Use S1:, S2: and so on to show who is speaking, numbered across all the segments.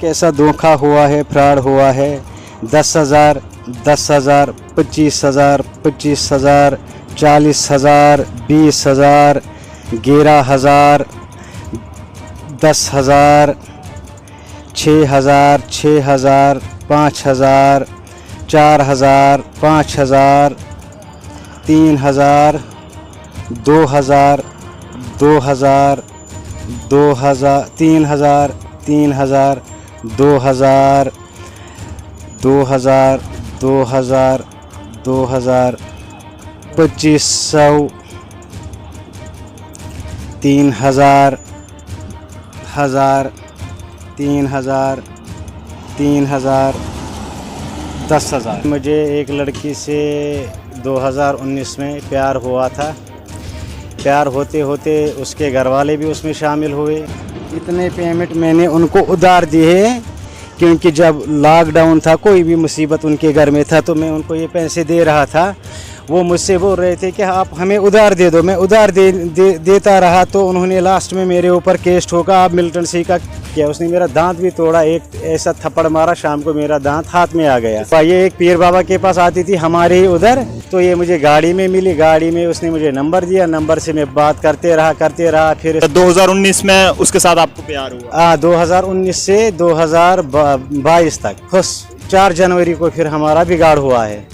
S1: कैसा धोखा हुआ है, फ्रॉड हुआ है। 10,000, 10,000, 25,000, 25,000, 40,000, 20,000, 11,000, 10,000, 6,000, 6,000, 5,000, 4,000, 5,000, 3,000, 2,000, 2,000, 2,000, 3,000, 3,000, 2,000, 2,000, 2,000, 2,000, 2,500, 3,000, 1,000, 3,000, 3,000, 10,000। मुझे एक लड़की से 2019 में प्यार हुआ था। प्यार होते होते उसके घर वाले भी उसमें शामिल हुए। इतने पेमेंट मैंने उनको उधार दिए, क्योंकि जब लॉकडाउन था, कोई भी मुसीबत उनके घर में था, तो मैं उनको ये पैसे दे रहा था। वो मुझसे बोल रहे थे कि आप हमें उधार दे दो। मैं उधार देता रहा, तो उन्होंने लास्ट में मेरे ऊपर केस ठोका। आप मिल्टन सी का किया, उसने मेरा दांत भी तोड़ा। एक ऐसा थप्पड़ मारा, शाम को मेरा दांत हाथ में आ गया। ये एक पीर बाबा के पास आती थी हमारे ही उधर, तो ये मुझे गाड़ी में मिली। गाड़ी में उसने मुझे नंबर दिया, नंबर से मैं बात करते रहा। फिर
S2: 2019 में उसके साथ आपको प्यार हुआ?
S1: 2019 से 2022 तक। खुश 4 जनवरी को फिर हमारा बिगाड़ हुआ है।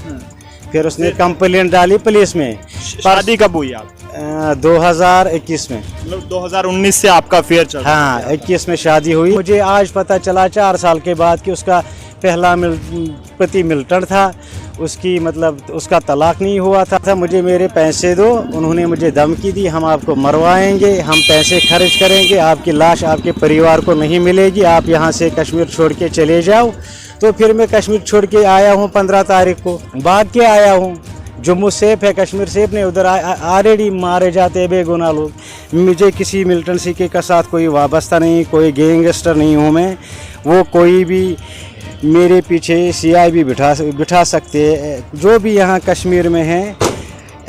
S1: फिर उसने कंप्लेंट डाली पुलिस में।
S2: शादी कब हुई आप?
S1: 2021 में।
S2: मतलब 2019 से आपका अफेयर चल रहा है?
S1: हाँ, 21 में शादी हुई। मुझे आज पता चला 4 साल के बाद कि उसका पहला पति मिल्टन था। उसकी मतलब उसका तलाक नहीं हुआ था। मुझे मेरे पैसे दो। उन्होंने मुझे धमकी दी, हम आपको मरवाएंगे, हम पैसे खर्च करेंगे, आपकी लाश आपके परिवार को नहीं मिलेगी, आप यहाँ से कश्मीर छोड़ के चले जाओ। तो फिर मैं कश्मीर छोड़ के आया हूँ 15 तारीख को, भाग के आया हूँ। जम्मू सेफ है, कश्मीर सेफ नहीं। उधर ऑलरेडी मारे जाते हैं बेगुनाह लोग। मुझे किसी मिल्टन सी के साथ कोई वाबस्ता नहीं, कोई गैंगस्टर नहीं हूँ मैं। वो कोई भी मेरे पीछे CI भी बिठा सकते हैं। जो भी यहाँ कश्मीर में है,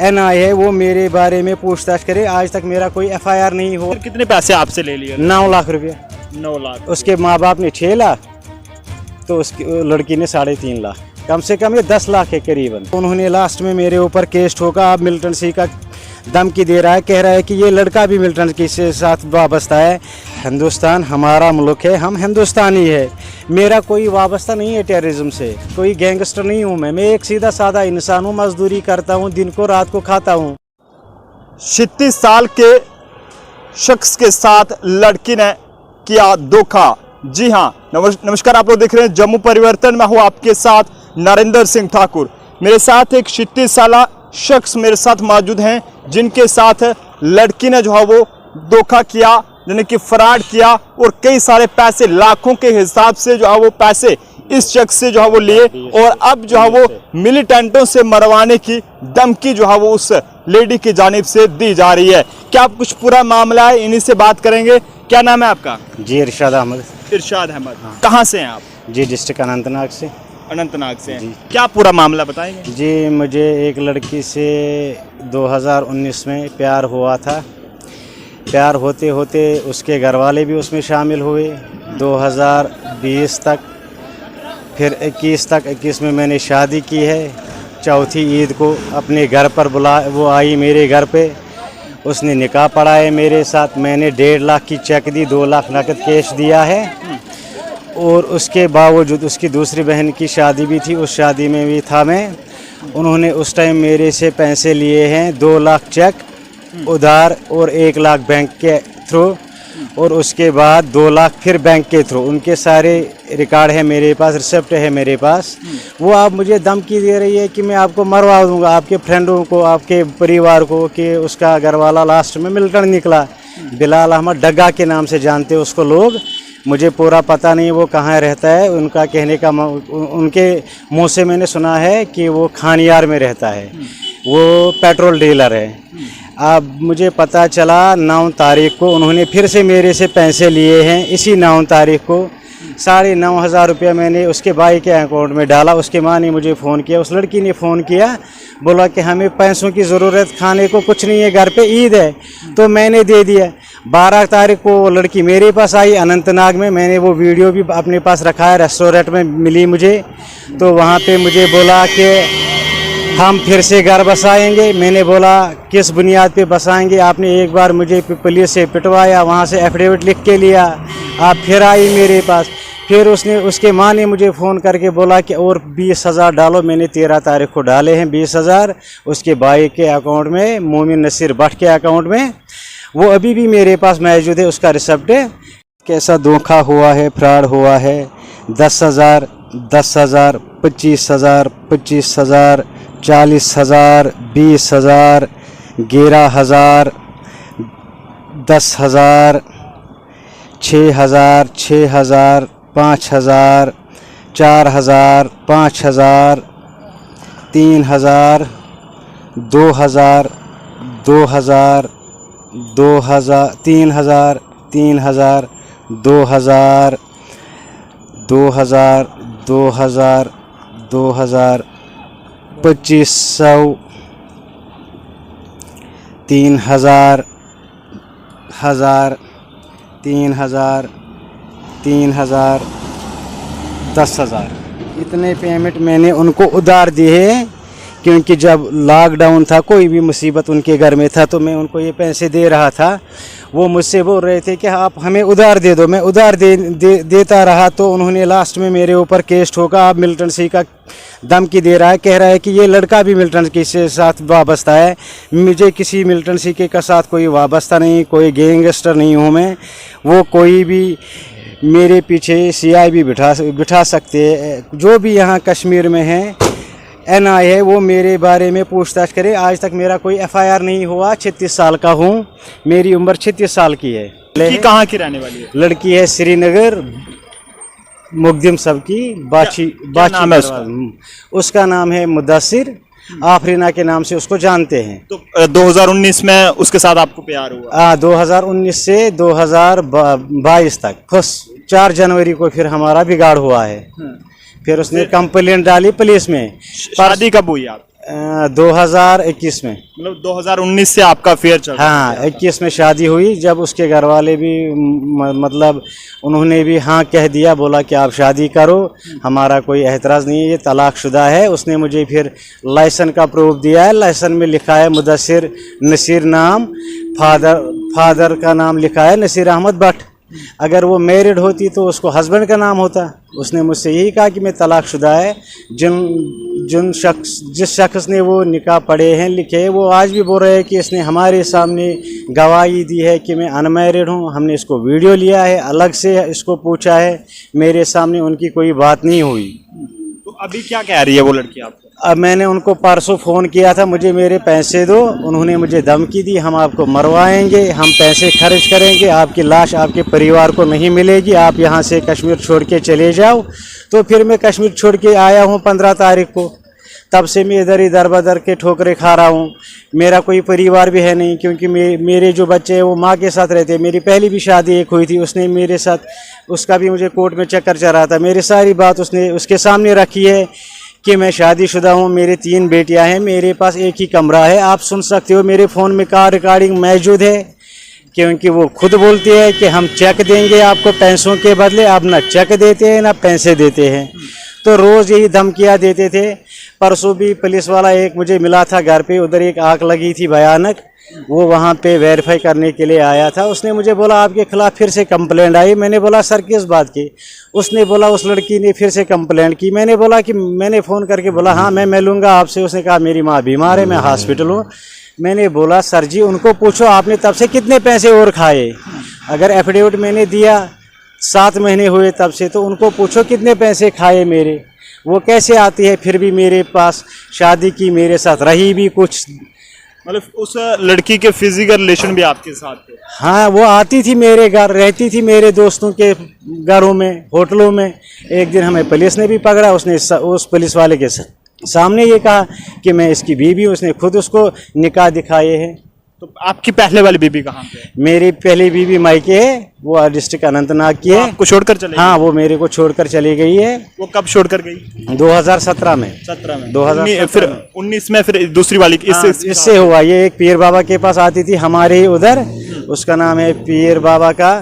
S1: NI है, वो मेरे बारे में पूछताछ करे। आज तक मेरा कोई FIR नहीं हो।
S2: कितने पैसे आपसे ले लिए?
S1: 9 लाख रुपये।
S2: 9 लाख।
S1: उसके माँ बाप ने 6 लाख, तो उसकी लड़की ने 3.5 लाख। कम से कम ये 10 लाख है करीबन। उन्होंने लास्ट में मेरे ऊपर केस ठोका। अब मिल्टन सी का धमकी दे रहा है, कह रहा है कि ये लड़का भी मिल्टन के साथ वाबस्ता है। हिंदुस्तान हमारा मुल्क है, हम हिंदुस्तानी है। मेरा कोई वाबस्ता नहीं है टेररिज्म से, कोई गैंगस्टर नहीं हूँ मैं एक सीधा साधा इंसान हूँ। मजदूरी करता हूँ, दिन को रात को खाता हूँ।
S2: 36 साल के शख्स के साथ लड़की ने किया धोखा। जी हाँ, नमस्कार, आप लोग देख रहे हैं जम्मू परिवर्तन। मैं हूँ आपके साथ नरेंद्र सिंह ठाकुर। मेरे साथ एक 36 साल शख्स मेरे साथ मौजूद हैं, जिनके साथ लड़की ने जो है वो धोखा किया, यानी कि फ्रॉड किया, और कई सारे पैसे, लाखों के हिसाब से जो है वो पैसे इस शख्स से जो है वो लिए, और अब जो है वो मिलिटेंटों से मरवाने की धमकी जो है वो उस लेडी की जानिब से दी जा रही है। क्या कुछ पूरा मामला है, इन्हीं से बात करेंगे। क्या नाम है आपका?
S1: जी, इरशाद अहमद।
S2: इरशाद अहमद। हाँ। कहाँ से हैं आप?
S1: जी, डिस्ट्रिक्ट अनंतनाग से।
S2: अनंतनाग से हैं। क्या पूरा मामला बताएंगे?
S1: जी, मुझे एक लड़की से 2019 में प्यार हुआ था। प्यार होते होते उसके घर वाले भी उसमें शामिल हुए। 2020 तक, फिर 21 तक। 21 में मैंने शादी की है। चौथी ईद को अपने घर पर वो आई मेरे घर पे। उसने निकाह पढ़ा है मेरे साथ। मैंने 1.5 लाख की चेक दी, 2 लाख नकद कैश दिया है। और उसके बावजूद उसकी दूसरी बहन की शादी भी थी, उस शादी में भी था मैं। उन्होंने उस टाइम मेरे से पैसे लिए हैं, 2 लाख चेक उधार और 1 लाख बैंक के थ्रू, और उसके बाद 2 लाख फिर बैंक के थ्रू। उनके सारे रिकॉर्ड है मेरे पास, रिसिप्ट है मेरे पास। वो आप मुझे धमकी दे रही है कि मैं आपको मरवा दूंगा, आपके फ्रेंडों को, आपके परिवार को। कि उसका घर वाला लास्ट में मिल्टन निकला, बिलाल अहमद डग्गा के नाम से जानते उसको लोग। मुझे पूरा पता नहीं वो कहाँ रहता है। उनका कहने का उनके मुँह से मैंने सुना है कि वो खानियार में रहता है, वो पेट्रोल डीलर है। अब मुझे पता चला 9 तारीख को उन्होंने फिर से मेरे से पैसे लिए हैं। इसी 9 तारीख को 9,500 रुपया मैंने उसके भाई के अकाउंट में डाला। उसके माँ ने मुझे फ़ोन किया, उस लड़की ने फ़ोन किया, बोला कि हमें पैसों की ज़रूरत, खाने को कुछ नहीं है, घर पे ईद है। तो मैंने दे दिया। 12 तारीख को वो लड़की मेरे पास आई अनंतनाग में। मैंने वो वीडियो भी अपने पास रखा है, रेस्टोरेंट में मिली मुझे। तो वहाँ पे मुझे बोला कि हम फिर से घर बसाएंगे। मैंने बोला किस बुनियाद पे बसाएंगे? आपने एक बार मुझे पुलिस से पिटवाया, वहाँ से एफिडेविट लिख के लिया, आप फिर आई मेरे पास। फिर उसके माँ ने मुझे फ़ोन करके बोला कि और 20,000 डालो। मैंने 13 तारीख को डाले हैं 20,000 उसके भाई के अकाउंट में, मोमिन नसीर भट्ट के अकाउंट में। वो अभी भी मेरे पास मौजूद है, उसका रिसिप्ट है। कैसा धोखा हुआ है, फ्रॉड हुआ है। 10,000, 10,000, 25,000, 25,000, 40,000, 20,000, 11,000, 10,000, 6,000, 6,000, 5,000, 4,000, 5,000, 3,000, 2,000, 2,000, 2,000, 3,000, 3,000, 2,000, 2,000, 2,000, 2,000, 2,500, 3,000, 1,000, 3,000, 3,000, 10,000। इतने पेमेंट मैंने उनको उधार दिए हैं, क्योंकि जब लॉकडाउन था, कोई भी मुसीबत उनके घर में था, तो मैं उनको ये पैसे दे रहा था। वो मुझसे बोल रहे थे कि आप हमें उधार दे दो। मैं उधार देता रहा, तो उन्होंने लास्ट में मेरे ऊपर केस ठोका। आप मिल्टन सी का धमकी दे रहा है, कह रहा है कि ये लड़का भी मिल्टन सी के साथ वाबस्ता है। मुझे किसी मिल्टन सी के साथ कोई वाबस्ता नहीं, कोई गैंगस्टर नहीं हूँ मैं। वो कोई भी मेरे पीछे CIB बिठा सकते हैं। जो भी यहाँ कश्मीर में है, NI है, वो मेरे बारे में पूछताछ करे। आज तक मेरा कोई FIR नहीं हुआ। 36 साल का हूँ, मेरी उम्र 36 साल की है।
S2: लड़की कहाँ की रहने वाली है?
S1: लड़की है श्रीनगर, मुकदम सबकी बाची
S2: नाम है
S1: उसका नाम है मुदस्सिर। आफरीना के नाम से उसको जानते हैं।
S2: तो 2019 में उसके साथ आपको प्यार हुआ?
S1: 2019 से 2022 तक, फर्स्ट 4 जनवरी को फिर हमारा बिगाड़ हुआ है। फिर उसने कंप्लेंट डाली पुलिस में।
S2: शादी कब हुई आप?
S1: 2021 में।
S2: मतलब 2019 से आपका अफेयर चल रहा है?
S1: हाँ, 21 में शादी हुई। जब उसके घर वाले भी मतलब उन्होंने भी हाँ कह दिया, बोला कि आप शादी करो, हमारा कोई एतराज़ नहीं है, ये तलाकशुदा है। उसने मुझे फिर लाइसेंस का प्रूफ दिया है। लाइसेंस में लिखा है मुदस्सिर नसीर नाम, फादर का नाम लिखा है नसीर अहमद भट्ट। अगर वो मैरिड होती तो उसको हस्बैंड का नाम होता। उसने मुझसे यही कहा कि मैं तलाकशुदा है। जिस शख्स ने वो निकाह पढ़े हैं, लिखे हैं, वो आज भी बोल रहे हैं कि इसने हमारे सामने गवाही दी है कि मैं अनमैरिड हूँ। हमने इसको वीडियो लिया है, अलग से इसको पूछा है, मेरे सामने उनकी कोई बात नहीं हुई।
S2: तो अभी क्या कह रही है वो लड़की आपको?
S1: अब मैंने उनको परसों फ़ोन किया था, मुझे मेरे पैसे दो। उन्होंने मुझे धमकी दी, हम आपको मरवाएंगे, हम पैसे खर्च करेंगे, आपकी लाश आपके परिवार को नहीं मिलेगी, आप यहाँ से कश्मीर छोड़ के चले जाओ। तो फिर मैं कश्मीर छोड़ के आया हूँ 15 तारीख को। तब से मैं इधर ही दर बदर के ठोकरे खा रहा हूँ। मेरा कोई परिवार भी है नहीं, क्योंकि मेरे जो बच्चे हैं वो माँ के साथ रहते हैं। मेरी पहली भी शादी एक हुई थी, उसने मेरे साथ, उसका भी मुझे कोर्ट में चक्कर चल रहा था। मेरी सारी बात उसने उसके सामने रखी है कि मैं शादीशुदा हूँ, मेरी 3 बेटियां हैं, मेरे पास एक ही कमरा है। आप सुन सकते हो, मेरे फ़ोन में कार रिकॉर्डिंग मौजूद है, क्योंकि वो खुद बोलती है कि हम चेक देंगे आपको पैसों के बदले। आप ना चेक देते हैं ना पैसे देते हैं। तो रोज़ यही धमकियाँ देते थे। परसों भी पुलिस वाला एक मुझे मिला था घर पे, उधर एक आग लगी थी भयानक। वो वहाँ पे वेरीफाई करने के लिए आया था। उसने मुझे बोला आपके खिलाफ़ फिर से कंप्लेंट आई। मैंने बोला सर किस बात की? उसने बोला उस लड़की ने फिर से कंप्लेंट की। मैंने बोला कि मैंने फ़ोन करके बोला हाँ मैं मिलूँगा आपसे। उसने कहा मेरी माँ बीमार है, मैं हॉस्पिटल हूँ। मैंने बोला सर जी उनको पूछो आपने तब से कितने पैसे और खाए। अगर एफिडेविट मैंने दिया 7 महीने हुए तब से, तो उनको पूछो कितने पैसे खाए मेरे। वो कैसे आती है फिर भी मेरे पास, शादी की मेरे साथ रही भी कुछ।
S2: मतलब उस लड़की के फिजिकल रिलेशन भी आपके साथ थे? हाँ,
S1: वो आती थी मेरे घर, रहती थी मेरे दोस्तों के घरों में, होटलों में। एक दिन हमें पुलिस ने भी पकड़ा। उसने उस पुलिस वाले के सामने ये कहा कि मैं इसकी बीवी हूँ। उसने खुद उसको निकाह दिखाए हैं।
S2: तो आपकी पहले वाली बीबी कहाँ पे है?
S1: मेरी पहली बीवी मायके है, वो डिस्ट्रिक्ट अनंतनाग की है।
S2: आपको छोड़कर चले
S1: हाँ, वो मेरे को छोड़कर चली गई है
S2: गई? वो कब छोड़कर गई?
S1: 2017 में।
S2: 17 में।
S1: 2017
S2: फिर 19 में फिर दूसरी वाली
S1: इससे हुआ। ये एक पीर बाबा के पास आती थी हमारे ही उधर, उसका नाम है पीर बाबा का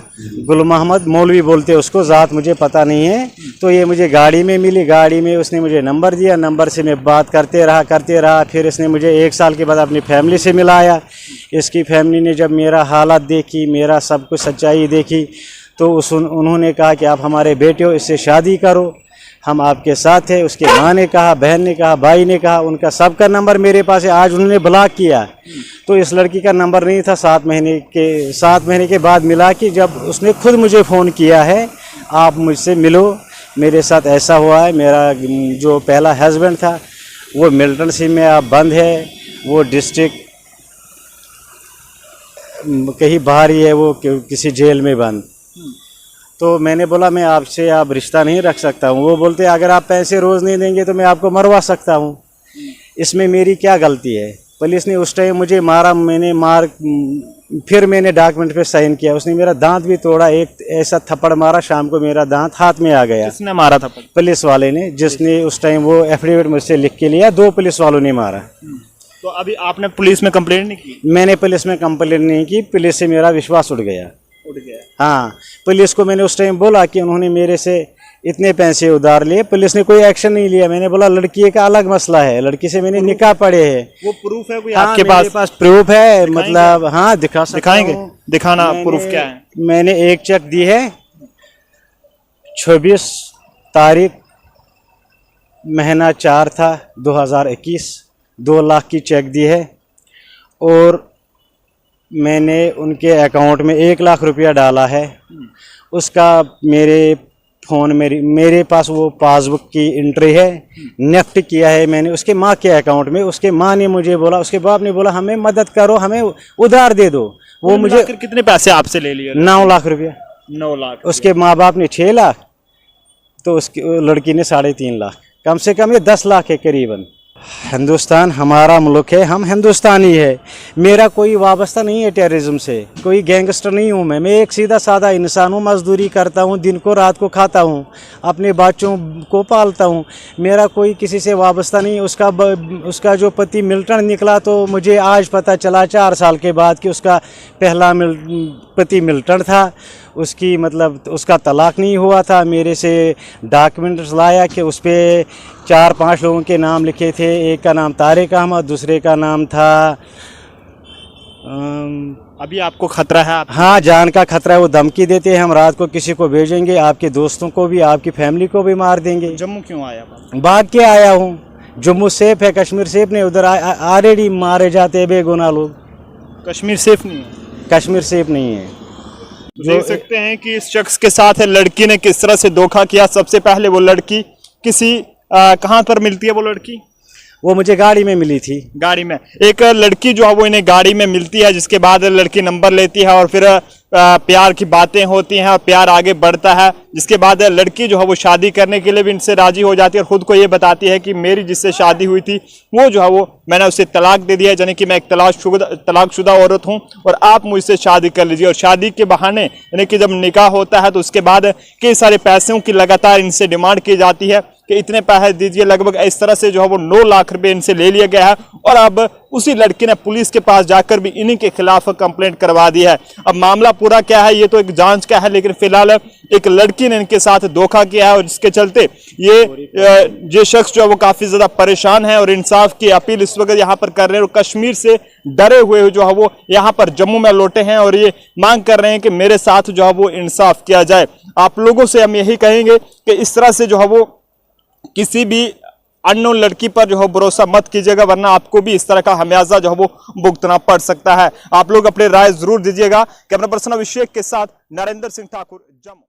S1: गुल मोहम्मद मौलवी बोलते उसको, ज़ात मुझे पता नहीं है। तो ये मुझे गाड़ी में मिली, गाड़ी में उसने मुझे नंबर दिया, नंबर से मैं बात करते रहा। फिर इसने मुझे 1 साल के बाद अपनी फैमिली से मिलाया। इसकी फैमिली ने जब मेरा हालत देखी, मेरा सब कुछ सच्चाई देखी, तो उन्होंने कहा कि आप हमारे बेटे हो, इससे शादी करो, हम आपके साथ हैं। उसके माँ ने कहा, बहन ने कहा, भाई ने कहा, उनका सबका नंबर मेरे पास है। आज उन्होंने ब्लॉक किया, तो इस लड़की का नंबर नहीं था। 7 महीने के बाद मिला कि जब उसने खुद मुझे फ़ोन किया है, आप मुझसे मिलो, मेरे साथ ऐसा हुआ है। मेरा जो पहला हस्बैंड था वो मिल्टन सिंह में अब बंद है, वो डिस्ट्रिक्ट कहीं बाहर ही है, वो किसी जेल में बंद। तो मैंने बोला मैं आपसे आप रिश्ता नहीं रख सकता हूँ। वो बोलते अगर आप पैसे रोज़ नहीं देंगे तो मैं आपको मरवा सकता हूँ। इसमें मेरी क्या गलती है? पुलिस ने उस टाइम मुझे मारा, फिर मैंने डॉक्यूमेंट पे साइन किया। उसने मेरा दांत भी तोड़ा, एक ऐसा थप्पड़ मारा, शाम को मेरा दांत हाथ में आ गया।
S2: किसने मारा था?
S1: पुलिस वाले ने, जिसने उस टाइम वो एफिडेविट मुझसे लिख के लिया। 2 पुलिस वालों ने मारा।
S2: तो अभी आपने पुलिस में कंप्लेंट नहीं की?
S1: मैंने पुलिस में कंप्लेंट नहीं की, पुलिस से मेरा विश्वास उठ गया। हाँ, पुलिस को मैंने उस टाइम बोला कि उन्होंने मेरे से इतने पैसे उधार लिए, पुलिस ने कोई एक्शन नहीं लिया। मैंने बोला लड़की का अलग मसला है, लड़की से मैंने निकाह पढ़े है।
S2: वो प्रूफ है कोई
S1: हाँ,
S2: आपके
S1: मेरे पास प्रूफ है, मतलब हाँ
S2: दिखाएंगे? दिखाना प्रूफ क्या है?
S1: मैंने एक चेक दी है 26 तारीख महीना 4 था 2021, 2 लाख की चेक दी है। और मैंने उनके अकाउंट में 1 लाख रुपया डाला है। उसका मेरे फ़ोन मेरे पास वो पासबुक की एंट्री है, नेफ्ट किया है मैंने उसके माँ के अकाउंट में। उसके माँ ने मुझे बोला, उसके बाप ने बोला हमें मदद करो, हमें उधार दे दो। वो मुझे
S2: कितने पैसे आपसे ले लिए?
S1: 9 लाख रुपया।
S2: 9 लाख।
S1: उसके माँ बाप ने 6 लाख, तो उसकी लड़की ने 3.5 लाख। कम से कम ये 10 लाख है करीबन। हिंदुस्तान हमारा मुल्क है, हम हिंदुस्तानी है। मेरा कोई वाबस्ता नहीं है टेररिज्म से, कोई गैंगस्टर नहीं हूँ मैं एक सीधा साधा इंसान हूँ। मजदूरी करता हूँ, दिन को रात को खाता हूँ, अपने बच्चों को पालता हूँ। मेरा कोई किसी से वाबस्ता नहीं। उसका जो पति मिल्टन निकला तो मुझे आज पता चला 4 साल के बाद कि उसका पहला पति मिल्टन था। उसकी मतलब उसका तलाक नहीं हुआ था। मेरे से डॉक्यूमेंट्स लाया कि उस पर 4-5 लोगों के नाम लिखे थे। एक का नाम तारिक अहमद, दूसरे का नाम था
S2: अभी आपको खतरा है?
S1: हाँ, जान का खतरा है। वो धमकी देते हैं हम रात को किसी को भेजेंगे, आपके दोस्तों को भी, आपकी फैमिली को भी मार देंगे।
S2: जम्मू क्यों आया?
S1: भाग के आया हूँ। जम्मू सेफ है, कश्मीर सेफ नहीं। उधर ऑलरेडी मारे जाते हैं बेगुनाह लोग।
S2: कश्मीर सेफ नहीं है?
S1: कश्मीर सेफ नहीं है।
S2: देख सकते हैं कि इस शख्स के साथ लड़की ने किस तरह से धोखा किया। सबसे पहले वो लड़की किसी कहाँ पर मिलती है? वो लड़की
S1: वो मुझे गाड़ी में मिली थी।
S2: गाड़ी में एक लड़की जो है वो इन्हें गाड़ी में मिलती है, जिसके बाद लड़की नंबर लेती है और फिर प्यार की बातें होती हैं और प्यार आगे बढ़ता है। जिसके बाद लड़की जो है वो शादी करने के लिए भी इनसे राजी हो जाती है और ख़ुद को ये बताती है कि मेरी जिससे शादी हुई थी वो जो है वो मैंने उसे तलाक दे दिया, यानी कि मैं एक तलाकशुदा औरत हूँ और आप मुझसे शादी कर लीजिए। और शादी के बहाने यानी कि जब निकाह होता है तो उसके बाद कई सारे पैसों की लगातार इनसे डिमांड की जाती है कि इतने पैसे दीजिए। लगभग इस तरह से जो है वो 9 लाख रुपए इनसे ले लिया गया है। और अब उसी लड़की ने पुलिस के पास जाकर भी इन्हीं के खिलाफ कंप्लेंट करवा दी है। अब मामला पूरा क्या है ये तो एक जांच का है, लेकिन फिलहाल एक लड़की ने इनके साथ धोखा किया है और जिसके चलते ये शख्स जो है वो काफी ज्यादा परेशान है और इंसाफ की अपील इस वक्त यहाँ पर कर रहे हैं। और कश्मीर से डरे हुए जो है वो यहाँ पर जम्मू में लौटे हैं और ये मांग कर रहे हैं कि मेरे साथ जो है वो इंसाफ किया जाए। आप लोगों से हम यही कहेंगे कि इस तरह से जो है वो किसी भी अननोन लड़की पर जो है भरोसा मत कीजिएगा, वरना आपको भी इस तरह का हमेयाजा जो है वो भुगतना पड़ सकता है। आप लोग अपनी राय जरूर दीजिएगा। कैमरा पर्सन अभिषेक के साथ नरेंद्र सिंह ठाकुर, जम्मू।